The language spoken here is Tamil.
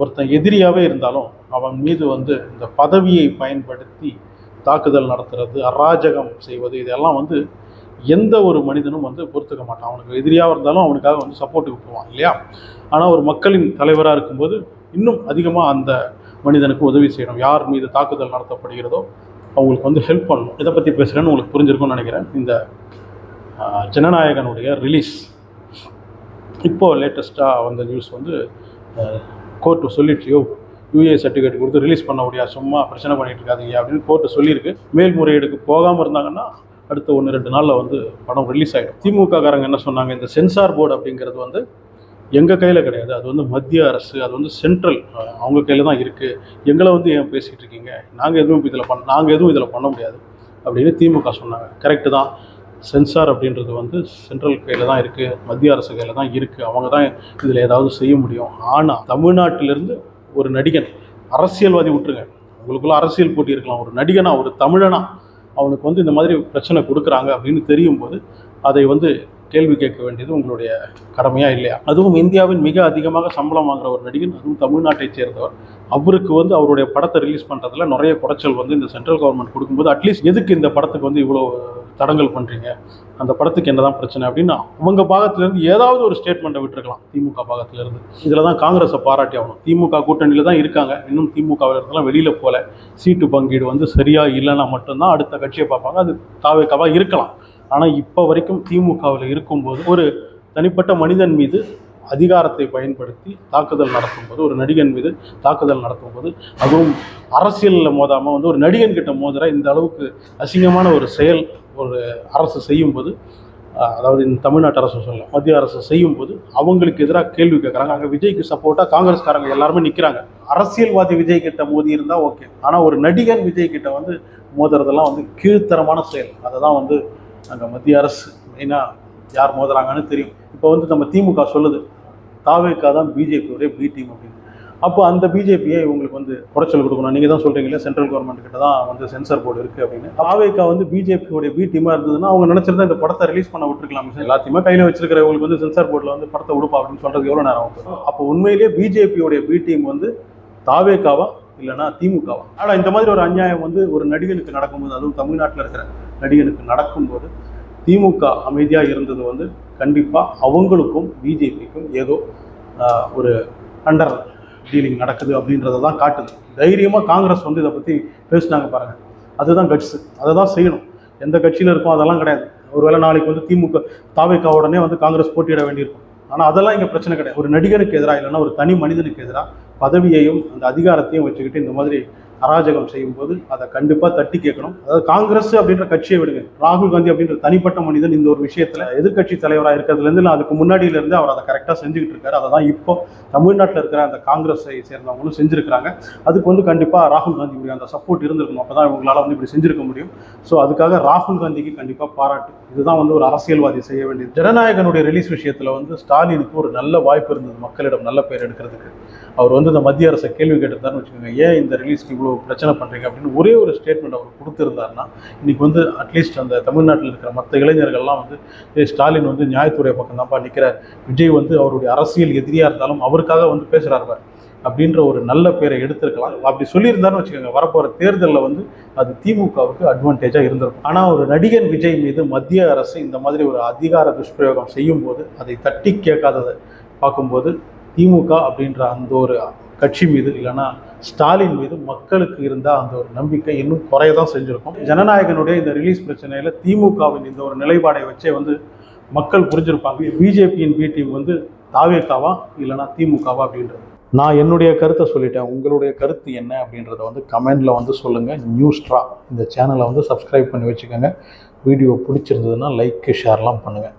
ஒருத்தன் எதிரியாகவே இருந்தாலும் அவன் மீது வந்து இந்த பதவியை பயன்படுத்தி தாக்குதல் நடத்துறது, அராஜகம் செய்வது, இதெல்லாம் வந்து எந்த ஒரு மனிதனும் வந்து பொறுத்துக்க மாட்டான். அவனுக்கு எதிரியாக இருந்தாலும் அவனுக்காக வந்து சப்போர்ட்டுக்கு போவான் இல்லையா? ஆனால் ஒரு மக்களின் தலைவராக இருக்கும்போது இன்னும் அதிகமாக அந்த மனிதனுக்கு உதவி செய்யணும். யார் மீது தாக்குதல் நடத்தப்படுகிறதோ அவங்களுக்கு வந்து ஹெல்ப் பண்ணணும். இதை பற்றி பேசுகிறேன்னு உங்களுக்கு புரிஞ்சிருக்கும்னு நினைக்கிறேன். இந்த ஜனநாயகனுடைய ரிலீஸ் இப்போது லேட்டஸ்ட்டாக வந்த நியூஸ் வந்து கோர்ட்டு சொல்லிட்டு யூஏ சர்டிஃபிகேட் கொடுத்து ரிலீஸ் பண்ண முடியாது, சும்மா பிரச்சனை பண்ணிட்டு இருக்காதீங்க அப்படின்னு கோர்ட்டு சொல்லியிருக்கு. மேல்முறையீடுக்கு போகாமல் இருந்தாங்கன்னா அடுத்த 1-2 நாளில் வந்து படம் ரிலீஸ் ஆகிடும். திமுக காரங்க என்ன சொன்னாங்க, இந்த சென்சார் போர்டு அப்படிங்கிறது வந்து எங்கள் கையில் கிடையாது, அது வந்து மத்திய அரசு, அது வந்து சென்ட்ரல், அவங்க கையில் தான் இருக்குது. எங்களை வந்து ஏன் பேசிகிட்டு இருக்கீங்க, நாங்கள் எதுவும் இதில் பண்ண முடியாது அப்படின்னு திமுக சொன்னாங்க. கரெக்டு தான். சென்சார் அப்படின்றது வந்து சென்ட்ரல் கையில் தான் இருக்குது, மத்திய அரசு கையில் தான் இருக்குது. அவங்க தான் இதில் ஏதாவது செய்ய முடியும். ஆனால் தமிழ்நாட்டிலிருந்து ஒரு நடிகன், அரசியல்வாதி விட்டுருங்க, உங்களுக்குள்ள அரசியல் போட்டி இருக்கலாம், ஒரு நடிகனா, ஒரு தமிழனா அவனுக்கு வந்து இந்த மாதிரி பிரச்சனை கொடுக்குறாங்க அப்படின்னு தெரியும் போது அதை வந்து கேள்வி கேட்க வேண்டியது உங்களுடைய கடமையாக இல்லையா? அதுவும் இந்தியாவின் மிக அதிகமாக சம்பளம் வாங்குற ஒரு நடிகன், அதுவும் தமிழ்நாட்டை சேர்ந்தவர், அவருக்கு வந்து அவருடைய படத்தை ரிலீஸ் பண்ணுறதுல நிறைய குறைச்சல் வந்து இந்த சென்ட்ரல் கவர்மெண்ட் கொடுக்கும்போது அட்லீஸ்ட் எதுக்கு இந்த படத்துக்கு வந்து இவ்வளோ தடங்கல் பண்ணுறீங்க, அந்த படத்துக்கு என்ன தான் பிரச்சனை அப்படின்னு அவங்க பாகத்திலேருந்து ஏதாவது ஒரு ஸ்டேட்மெண்ட்டை விட்டுருக்கலாம். திமுக பாகத்திலேருந்து இதில் தான் காங்கிரஸை பாராட்டி ஆகணும். திமுக கூட்டணியில் தான் இருக்காங்க, இன்னும் திமுகவிலிருந்துலாம் வெளியில் போல. சீட்டு பங்கீடு வந்து சரியாக இல்லைன்னா மட்டும்தான் அடுத்த கட்சியை பார்ப்பாங்க. அது தாவேக்காவாக இருக்கலாம். ஆனால் இப்போ வரைக்கும் திமுகவில் இருக்கும்போது ஒரு தனிப்பட்ட மனிதன் மீது அதிகாரத்தை பயன்படுத்தி தாக்குதல் நடத்தும்போது, ஒரு நடிகன் மீது தாக்குதல் நடத்தும்போது, அதுவும் அரசியலில் மோதாமல் வந்து ஒரு நடிகன் கிட்ட மோதுற இந்த அளவுக்கு அசிங்கமான ஒரு செயல் ஒரு அரசு செய்யும்போது, அதாவது இந்த தமிழ்நாட்டு அரசு சொல்லலாம், மத்திய அரசு செய்யும்போது அவங்களுக்கு எதிராக கேள்வி கேட்குறாங்க. அங்கே விஜய்க்கு சப்போர்ட்டாக காங்கிரஸ்காரங்க எல்லாருமே நிற்கிறாங்க. அரசியல்வாதி விஜய் கிட்ட மோதி இருந்தால் ஓகே, ஆனால் ஒரு நடிகன் விஜய் கிட்ட வந்து மோதுறதெல்லாம் வந்து கீழ்த்தரமான செயல். அதை தான் வந்து அங்கே மத்திய அரசு மெயினாக யார் மோதுறாங்கன்னு தெரியும். இப்போ வந்து நம்ம திமுக சொல்லுது தாவேக்கா தான் பிஜேபியோடைய பி டீம் அப்படின்னு. அப்போ அந்த பிஜேபியை இவங்களுக்கு வந்து குறைச்சல் கொடுக்கணும். நீங்கள் தான் சொல்கிறீங்களே சென்ட்ரல் கவர்மெண்ட் கிட்ட தான் வந்து சென்சார் போர்டு இருக்குது அப்படின்னு. தாவேக்கா வந்து பிஜேபியோடைய பி டீமாக இருந்ததுன்னா அவங்க நினச்சிருந்தா இந்த படத்தை ரிலீஸ் பண்ண விட்டுருக்கலாம். எல்லாத்தையுமே கையில் வச்சிருக்கிறவங்களுக்கு வந்து சென்சார் போர்டில் வந்து படத்தை விடுப்பா அப்படின்னு சொல்கிறது எவ்வளோ நேரம் ஆகும்? அப்போ உண்மையிலேயே பிஜேபியோடைய பி டீம் வந்து தாவேக்காவா இல்லைனா திமுகவா? ஆனால் இந்த மாதிரி ஒரு அநியாயம் வந்து ஒரு நடிகனுக்கு நடக்கும்போது, அதுவும் தமிழ்நாட்டில் இருக்கிற நடிகனுக்கு நடக்கும்போது திமுக அமைதியாக இருந்தது வந்து கண்டிப்பாக அவங்களுக்கும் பிஜேபிக்கும் ஏதோ ஒரு அண்டர் டீலிங் நடக்குது அப்படின்றத தான் காட்டுது. தைரியமாக காங்கிரஸ் வந்து இதை பற்றி பேசினாங்க பாருங்கள், அதுதான் கட்ஸு, அதை தான் செய்யணும். எந்த கட்சியில் இருக்கும் அதெல்லாம் கிடையாது. ஒருவேளை நாளைக்கு வந்து திமுக தாவேக்கா உடனே வந்து காங்கிரஸ் போட்டியிட வேண்டியிருக்கும். ஆனால் அதெல்லாம் இங்கே பிரச்சனை கிடையாது. ஒரு நடிகனுக்கு எதிராக இல்லைன்னா ஒரு தனி மனிதனுக்கு எதிராக பதவியையும் அந்த அதிகாரத்தையும் வச்சுக்கிட்டு இந்த மாதிரி அராஜகம் செய்யும்போது அதை கண்டிப்பாக தட்டி கேட்கணும். அதாவது காங்கிரஸ் அப்படின்ற கட்சியை விடுங்க, ராகுல் காந்தி அப்படின்ற தனிப்பட்ட மனிதன் இந்த ஒரு விஷயத்தில் எதிர்கட்சி தலைவராக இருக்கிறதுலேருந்து அதுக்கு முன்னாடியிலேருந்து அவர் அதை கரெக்டாக செஞ்சுக்கிட்டு இருக்காரு. அதை தான் இப்போ தமிழ்நாட்டில் இருக்கிற அந்த காங்கிரஸை சேர்ந்தவங்களும் செஞ்சுருக்கிறாங்க. அதுக்கு வந்து கண்டிப்பாக ராகுல் காந்தியுடைய அந்த சப்போர்ட் இருந்திருக்கணும். அப்போ தான் இவங்களால் வந்து இப்படி செஞ்சுருக்க முடியும். ஸோ அதுக்காக ராகுல் காந்திக்கு கண்டிப்பாக பாராட்டு. இதுதான் வந்து ஒரு அரசியல்வாதி செய்ய வேண்டியது. ஜனநாயகனுடைய ரிலீஸ் விஷயத்தில் வந்து ஸ்டாலினுக்கு ஒரு நல்ல வாய்ப்பு இருந்தது மக்களிடம் நல்ல பேர் எடுக்கிறதுக்கு. அவர் வந்து இந்த மத்திய அரசை கேள்வி கேட்டிருந்தாருன்னு வச்சுக்கோங்க, ஏன் இந்த ரிலீஸ்க்கு இவ்வளோ பிரச்சனை பண்ணுறீங்க அப்படின்னு ஒரே ஒரு ஸ்டேட்மெண்ட் அவர் கொடுத்துருந்தாருன்னா இன்றைக்கி வந்து அட்லீஸ்ட் அந்த தமிழ்நாட்டில் இருக்கிற மற்ற இளைஞர்கள்லாம் வந்து ஸ்டாலின் வந்து நியாயத்துறை பக்கம் தான்ப்பா நிற்கிறார், விஜய் வந்து அவருடைய அரசியல் எதிரியாக இருந்தாலும் அவருக்காக வந்து பேசுகிறாரு அப்படின்ற ஒரு நல்ல பேரை எடுத்திருக்கலாம். அப்படி சொல்லியிருந்தாருன்னு வச்சுக்கோங்க, வரப்போகிற தேர்தலில் வந்து அது திமுகவுக்கு அட்வான்டேஜாக இருந்திருக்கும். ஆனால் ஒரு நடிகன் விஜய் மீது மத்திய அரசு இந்த மாதிரி ஒரு அதிகார துஷ்பிரயோகம் செய்யும்போது அதை தட்டி கேட்காததை பார்க்கும்போது திமுக அப்படின்ற அந்த ஒரு கட்சி மீது இல்லைன்னா ஸ்டாலின் மீது மக்களுக்கு இருந்த அந்த ஒரு நம்பிக்கை இன்னும் குறைய தான் செஞ்சுருக்கும். ஜனநாயகனுடைய இந்த ரிலீஸ் பிரச்சனையில் திமுகவின் இந்த ஒரு நிலைப்பாடை வச்சே வந்து மக்கள் புரிஞ்சிருப்பாங்க பிஜேபியின் பி டீம் வந்து தாவேக்காவா இல்லைனா திமுகவா அப்படின்றது. நான் என்னுடைய கருத்தை சொல்லிட்டேன். உங்களுடைய கருத்து என்ன அப்படின்றத வந்து கமெண்டில் வந்து சொல்லுங்கள். நியூஸ்ட்ரா இந்த சேனலை வந்து சப்ஸ்கிரைப் பண்ணி வச்சுக்கோங்க. வீடியோ பிடிச்சிருந்ததுன்னா லைக் ஷேர்லாம் பண்ணுங்கள்.